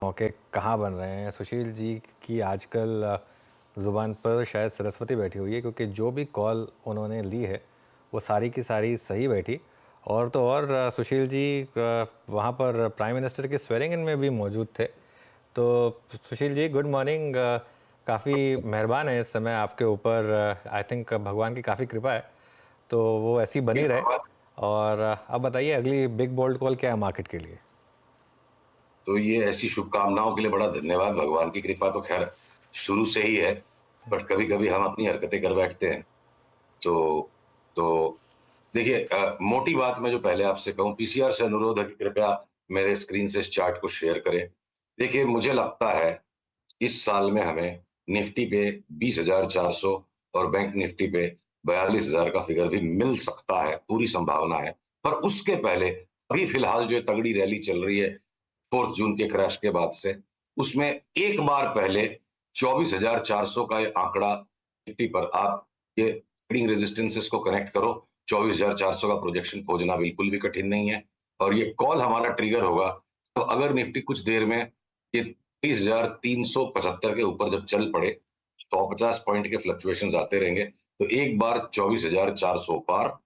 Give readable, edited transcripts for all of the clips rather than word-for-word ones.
मौके कहाँ बन रहे हैं सुशील जी की आजकल ज़ुबान पर शायद सरस्वती बैठी हुई है, क्योंकि जो भी कॉल उन्होंने ली है वो सारी की सारी सही बैठी। और तो और सुशील जी वहाँ पर प्राइम मिनिस्टर के स्वेरिंग इन में भी मौजूद थे। तो सुशील जी, गुड मॉर्निंग। काफ़ी मेहरबान है इस समय आपके ऊपर। आई थिंक भगवान की काफ़ी कृपा है, तो वो ऐसी बनी रहे। और अब बताइए, अगली बिग बोल्ड कॉल क्या है मार्केट के लिए? तो ये ऐसी शुभकामनाओं के लिए बड़ा धन्यवाद। भगवान की कृपा तो खैर शुरू से ही है, बट कभी कभी हम अपनी हरकतें कर बैठते हैं। तो देखिए, मोटी बात मैं जो पहले आपसे कहूं, पीसीआर से अनुरोध है कि कृपया मेरे स्क्रीन से इस चार्ट को शेयर करें। देखिए, मुझे लगता है इस साल में हमें निफ्टी पे 20,400 और बैंक निफ्टी पे 42,000 का फिगर भी मिल सकता है, पूरी संभावना है। पर उसके पहले अभी फिलहाल जो तगड़ी रैली चल रही है 4 जून के क्रैश के बाद से, उसमें एक बार पहले 24,400 का ये आंकड़ा निफ्टी पर आप ये ट्रेडिंग रेजिस्टेंसेस को कनेक्ट करो। 24,400 का प्रोजेक्शन खोजना बिल्कुल भी कठिन नहीं है, और ये कॉल हमारा ट्रिगर होगा। तो अगर निफ्टी कुछ देर में ये 23,375 के ऊपर जब चल पड़े, 150 पॉइंट के फ्लक्चुएशन आते रहेंगे, तो एक बार 24,400 पार,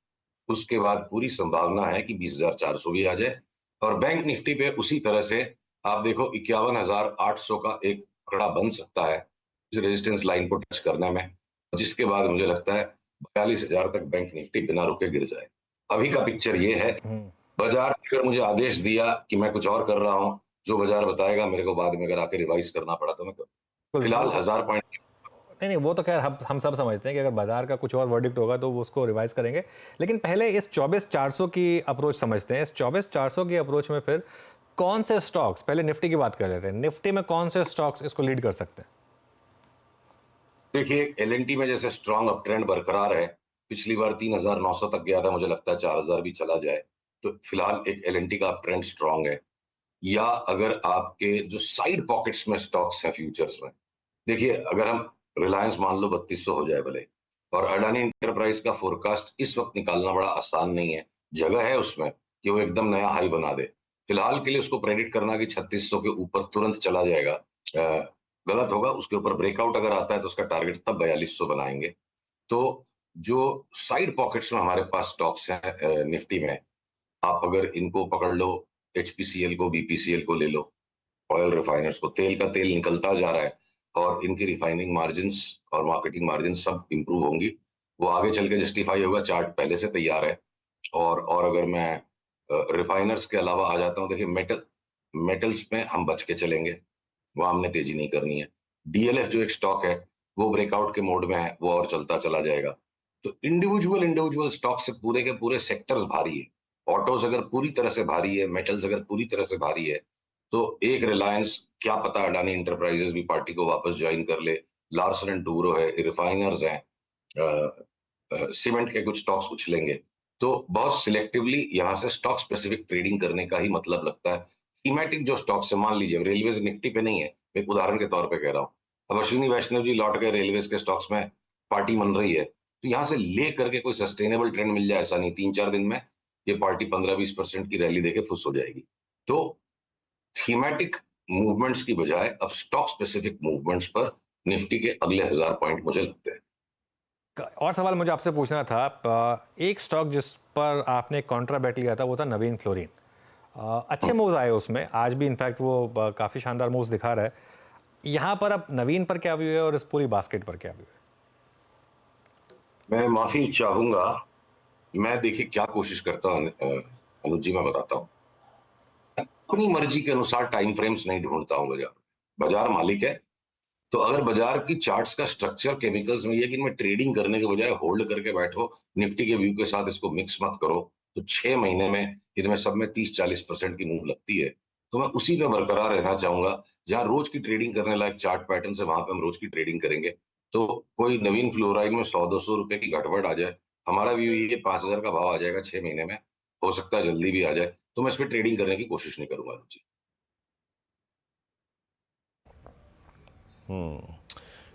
उसके बाद पूरी संभावना है कि 20,400 भी आ जाए। और बैंक निफ्टी पे उसी तरह से आप देखो 51,800 का एक आंकड़ा बन सकता है इस रेजिस्टेंस लाइन को टच करने में, जिसके बाद मुझे लगता है 42,000 तक बैंक निफ्टी बिना रुके गिर जाए। अभी का पिक्चर ये है। बाजार ने अगर मुझे आदेश दिया कि मैं कुछ और कर रहा हूं, जो बाजार बताएगा मेरे को बाद में अगर आके रिवाइज करना पड़ा तो मैं करूं। बिल्कुल। फिलहाल वो 1,000 पॉइंट। नहीं नहीं, वो तो खैर हम सब समझते हैं कि अगर बाजार का कुछ और वर्डिक्ट होगा तो वो उसको रिवाइज करेंगे। लेकिन पहले इस 24,400 की अप्रोच समझते हैं। इस 24,400 की अप्रोच में फिर कौन से स्टॉक्स, पहले निफ्टी की बात कर लेते हैं, निफ्टी में कौन से स्टॉक्स इसको लीड कर सकते हैं? देखिए, एलएनटी में जैसे स्ट्रांग अप ट्रेंड बरकरार है। पिछली बार 3,900 तक गया था, मुझे लगता है 4,000 भी चला जाए। तो फिलहाल एक एलएनटी का अप ट्रेंड स्ट्रांग है। या अगर आपके जो साइड पॉकेट्स में स्टॉक्स हैं फ्यूचर्स में, देखिए अगर हम रिलायंस मान लो 3,200 हो जाए भले, और अडानी इंटरप्राइज का फोरकास्ट इस वक्त निकालना बड़ा आसान नहीं है। जगह है उसमें कि वो एकदम नया हाई बना दे। फिलहाल के लिए उसको प्रेडिक्ट करना कि 3,600 के ऊपर तुरंत चला जाएगा गलत होगा। उसके ऊपर ब्रेकआउट अगर आता है तो उसका टारगेट तब 4,200 बनाएंगे। तो जो साइड पॉकेट्स में हमारे पास स्टॉक्स हैं निफ्टी में, आप अगर इनको पकड़ लो, एचपीसीएल को, बीपीसीएल को ले लो, ऑयल रिफाइनर्स को, तेल का तेल निकलता जा रहा है और इनकी रिफाइनिंग मार्जिन्स और मार्केटिंग मार्जिन सब इंप्रूव होंगी। वो आगे चल के जस्टिफाई होगा, चार्ट पहले से तैयार है। और अगर मैं रिफाइनर्स के अलावा आ जाता हूँ, देखिए मेटल्स में हम बच के चलेंगे, वहां हमने तेजी नहीं करनी है। डीएलएफ जो एक स्टॉक है वो ब्रेकआउट के मोड में है, वो और चलता चला जाएगा। तो इंडिविजुअल इंडिविजुअल स्टॉक से पूरे के पूरे सेक्टर्स भारी है। ऑटोस अगर पूरी तरह से भारी है, मेटल्स अगर पूरी तरह से भारी है, तो एक रिलायंस, क्या पता अडानी इंटरप्राइजेस भी पार्टी को वापस ज्वाइन कर ले, लार्सन एंड टूब्रो है, रिफाइनर्स हैं, सीमेंट के कुछ स्टॉक्स उछलेंगे। तो बहुत सिलेक्टिवली यहाँ से स्टॉक स्पेसिफिक ट्रेडिंग करने का ही मतलब लगता है। थीमेटिक जो स्टॉक्स है, मान लीजिए रेलवेज निफ्टी पे नहीं है, एक उदाहरण के तौर पे कह रहा हूँ, अब अश्विनी वैष्णव जी लौट गए रेलवेज के स्टॉक्स में, पार्टी मन रही है, तो यहाँ से ले करके कोई सस्टेनेबल ट्रेंड मिल जाए ऐसा नहीं, 3-4 दिन में ये पार्टी 15-20% की रैली देके फुस हो जाएगी। तो थीमेटिक मूवमेंट्स की बजाय अब स्टॉक स्पेसिफिक मूवमेंट्स पर निफ्टी के अगले 1,000 पॉइंट मुझे लगते हैं। और सवाल मुझे आपसे पूछना था, एक स्टॉक जिस पर आपने कॉन्ट्रा बैट लिया था वो था नवीन फ्लोरिन। अच्छे मूव्स आए उसमें, आज भी इनफैक्ट वो काफ़ी शानदार मूव्स दिखा रहा है। यहाँ पर अब नवीन पर क्या व्यू है और इस पूरी बास्केट पर क्या व्यू मैं माफी चाहूंगा। मैं देखिए क्या कोशिश करता हूँ अनुज जी, मैं बताता हूँ। अपनी मर्जी के अनुसार टाइम फ्रेम्स नहीं ढूंढता हूँ। बाजार बाजार मालिक है। तो अगर बाजार की चार्ट्स का स्ट्रक्चर केमिकल्स में ये कि इनमें ट्रेडिंग करने के बजाय होल्ड करके बैठो, निफ्टी के व्यू के साथ इसको मिक्स मत करो, तो 6 महीने में इनमें सब में 30-40% की मूव लगती है। तो मैं उसी पे बरकरार रहना चाहूंगा। जहां रोज की ट्रेडिंग करने लायक चार्ट पैटर्न से, वहां पे हम रोज की ट्रेडिंग करेंगे। तो कोई नवीन फ्लोराइड में 100-200 रुपए की घटवट आ जाए, हमारा व्यू ये 5,000 का भाव आ जाएगा 6 महीने में, हो सकता है जल्दी भी आ जाए, तो मैं इस पर ट्रेडिंग करने की कोशिश नहीं करूंगा रुचि।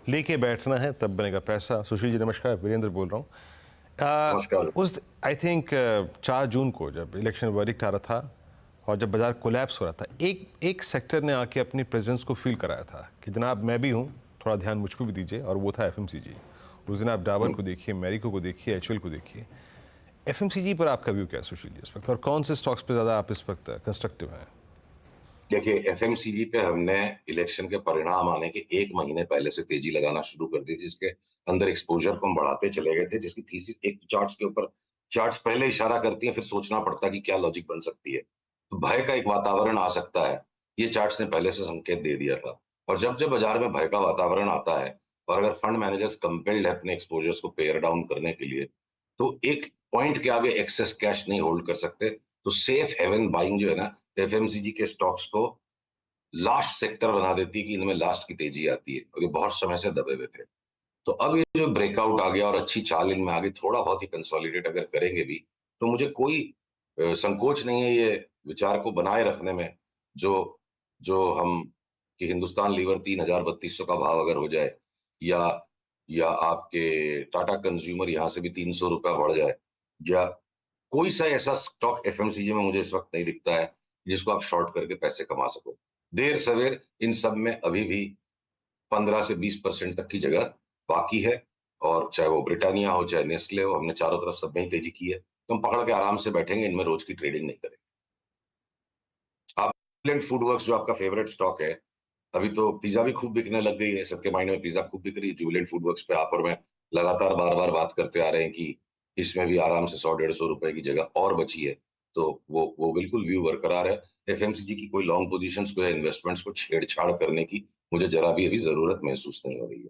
लेके बैठना है तब बनेगा पैसा। सुशील जी नमस्कार, वीरेंद्र बोल रहा हूँ। नमस्कार। उस आई थिंक 4 जून को जब इलेक्शन वर्डिक्ट आ रहा था, और जब बाजार कोलैप्स हो रहा था, एक सेक्टर ने आके अपनी प्रेजेंस को फील कराया था कि जनाब मैं भी हूँ, थोड़ा ध्यान मुझ पर भी दीजिए, और वो था एफएमसीजी। उस दिन आप डाबर को देखिए, मैरिको को देखिए, एचयूएल को देखिए। एफएमसीजी पर आपका व्यू क्या है सुशील जी इस वक्त, और कौन से स्टॉक्स पे ज़्यादा आप इस वक्त कंस्ट्रक्टिव हैं? देखिए, एफएमसीजी पे हमने इलेक्शन के परिणाम आने के 1 महीने पहले से तेजी लगाना शुरू कर दी थी, जिसके अंदर एक्सपोजर को हम बढ़ाते चले गए थे, जिसकी थीसिस एक चार्ट्स के ऊपर, चार्ट्स पहले इशारा करती हैं, फिर सोचना पड़ता है कि क्या लॉजिक बन सकती है। तो भय का एक वातावरण आ सकता है, ये चार्ट्स ने पहले से संकेत दे दिया था। और जब जब बाजार में भय का वातावरण आता है और अगर फंड मैनेजर्स कंपेल्ड है अपने एक्सपोजर्स को पेयर डाउन करने के लिए, तो एक पॉइंट के आगे एक्सेस कैश नहीं होल्ड कर सकते। तो सेफ हेवन बाइंग जो है ना, एफएमसीजी के स्टॉक्स को लास्ट सेक्टर बना देती है कि इनमें लास्ट की तेजी आती है, और ये बहुत समय से दबे हुए थे। तो अब ये जो ब्रेकआउट आ गया और अच्छी चाल इनमें आ गई, थोड़ा बहुत ही कंसोलिडेट अगर करेंगे भी, तो मुझे कोई संकोच नहीं है ये विचार को बनाए रखने में, जो जो हम कि हिंदुस्तान लीवर 3,000-3,200 का भाव अगर हो जाए, या आपके टाटा कंज्यूमर यहाँ से भी 300 रुपया बढ़ जाए, या कोई सा ऐसा स्टॉक एफएमसीजी में मुझे इस वक्त नहीं दिखता है जिसको आप शॉर्ट करके पैसे कमा सको। देर सवेर इन सब में अभी भी 15 से 20% तक की जगह बाकी है, और चाहे वो ब्रिटानिया हो, चाहे नेस्ले हो, हमने चारों तरफ सब में ही तेजी की है। तो हम पकड़ के आराम से बैठेंगे, इनमें रोज की ट्रेडिंग नहीं करेंगे। आप जुबिलेंट फूडवर्क्स जो आपका फेवरेट स्टॉक है, अभी तो पिज्जा भी खूब बिकने लग गई है, सबके माइंड में पिज्जा खूब बिक रही है। जुबिलेंट फूडवर्क्स पे आप और मैं लगातार बार-बार बात करते आ रहे हैं कि इसमें भी आराम से 100-150 रुपए की जगह और बची है। तो वो बिल्कुल व्यू बरकरार है। एफएमसीजी की कोई लॉन्ग पोजीशंस को या इन्वेस्टमेंट्स को छेड़छाड़ करने की मुझे जरा भी अभी जरूरत महसूस नहीं हो रही है।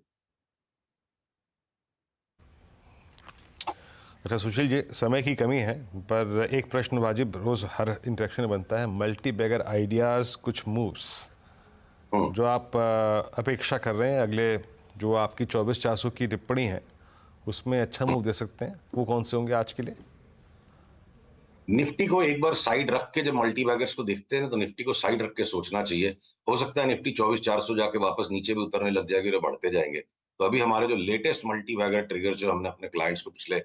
अच्छा सुशील जी, समय की कमी है, पर एक प्रश्न वाजिब रोज़ हर इंटरेक्शन में बनता है। मल्टी बैगर आइडियाज़, कुछ मूव्स जो आप अपेक्षा कर रहे हैं अगले, जो आपकी 24-400 की टिप्पणी है उसमें अच्छा मूव दे सकते हैं, वो कौन से होंगे आज के लिए? निफ्टी को एक बार साइड रख के, जब मल्टी बैगर्स को देखते हैं ना, तो निफ्टी को साइड रख के सोचना चाहिए। हो सकता है निफ्टी 24,400 जाके वापस नीचे भी उतरने लग जाएगी और बढ़ते जाएंगे। तो अभी हमारे जो लेटेस्ट मल्टी बैगर ट्रिगर जो हमने अपने क्लाइंट्स को पिछले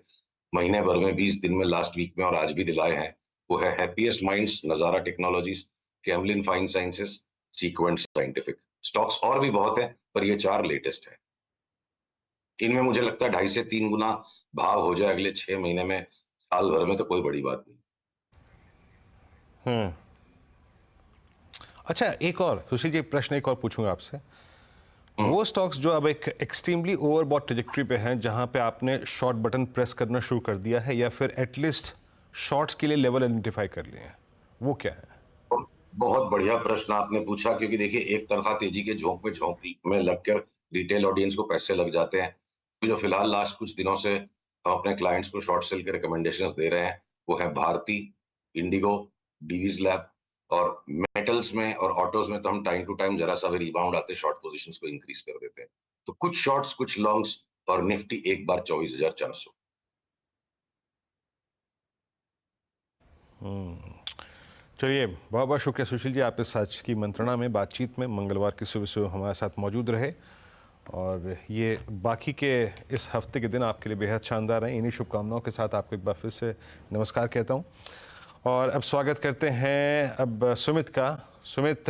महीने भर में, 20 दिन में, लास्ट वीक में और आज भी दिलाए हैं, वो है Happiest Minds, Nazara Technologies, Camlin Fine Sciences, Sequent Scientific. Stocks और भी बहुत है, पर ये 4 लेटेस्ट है। इनमें मुझे लगता है 2.5 से 3 गुना भाव हो जाए अगले 6 महीने में, साल भर में, तो कोई बड़ी बात नहीं। अच्छा, एक और सुशील जी प्रश्न एक और पूछूंगा आपसे। वो स्टॉक्स जो अब एक एक्सट्रीमली ओवरबॉट ट्रेजेक्ट्री पे हैं, जहां पे आपने शॉर्ट बटन प्रेस करना शुरू कर दिया है, या फिर एटलीस्ट शॉर्ट्स के लिए लेवल आइडेंटिफाई कर लिए हैं, वो क्या है? बहुत बढ़िया प्रश्न आपने पूछा, क्योंकि देखिए, एक तरफा तेजी के झोंक में लगकर रिटेल ऑडियंस को पैसे लग जाते हैं। तो जो फिलहाल लास्ट कुछ दिनों से हम अपने क्लाइंट्स को शॉर्ट सेल के रिकमेंडेशंस दे रहे हैं, वो है भारती, इंडिगो, डीवीज लैब, और मेटल्स में और ऑटोज में तो हम टाइम टू टाइम जरा सा भी रिबाउंड आते शॉर्ट पोजीशंस को इंक्रीज कर देते हैं। तो कुछ शॉर्ट्स, कुछ लॉन्ग्स, और निफ्टी एक बार 24,400। चलिए, बहुत बहुत शुक्रिया सुशील जी, आप इस आज की मंत्रणा में, बातचीत में, मंगलवार की सुबह सुबह हमारे साथ मौजूद रहे, और ये बाकी के इस हफ्ते के दिन आपके लिए बेहद शानदार हैं। इन्हीं शुभकामनाओं के साथ आपको एक बार फिर से नमस्कार कहता हूँ, और अब स्वागत करते हैं अब सुमित का। सुमित,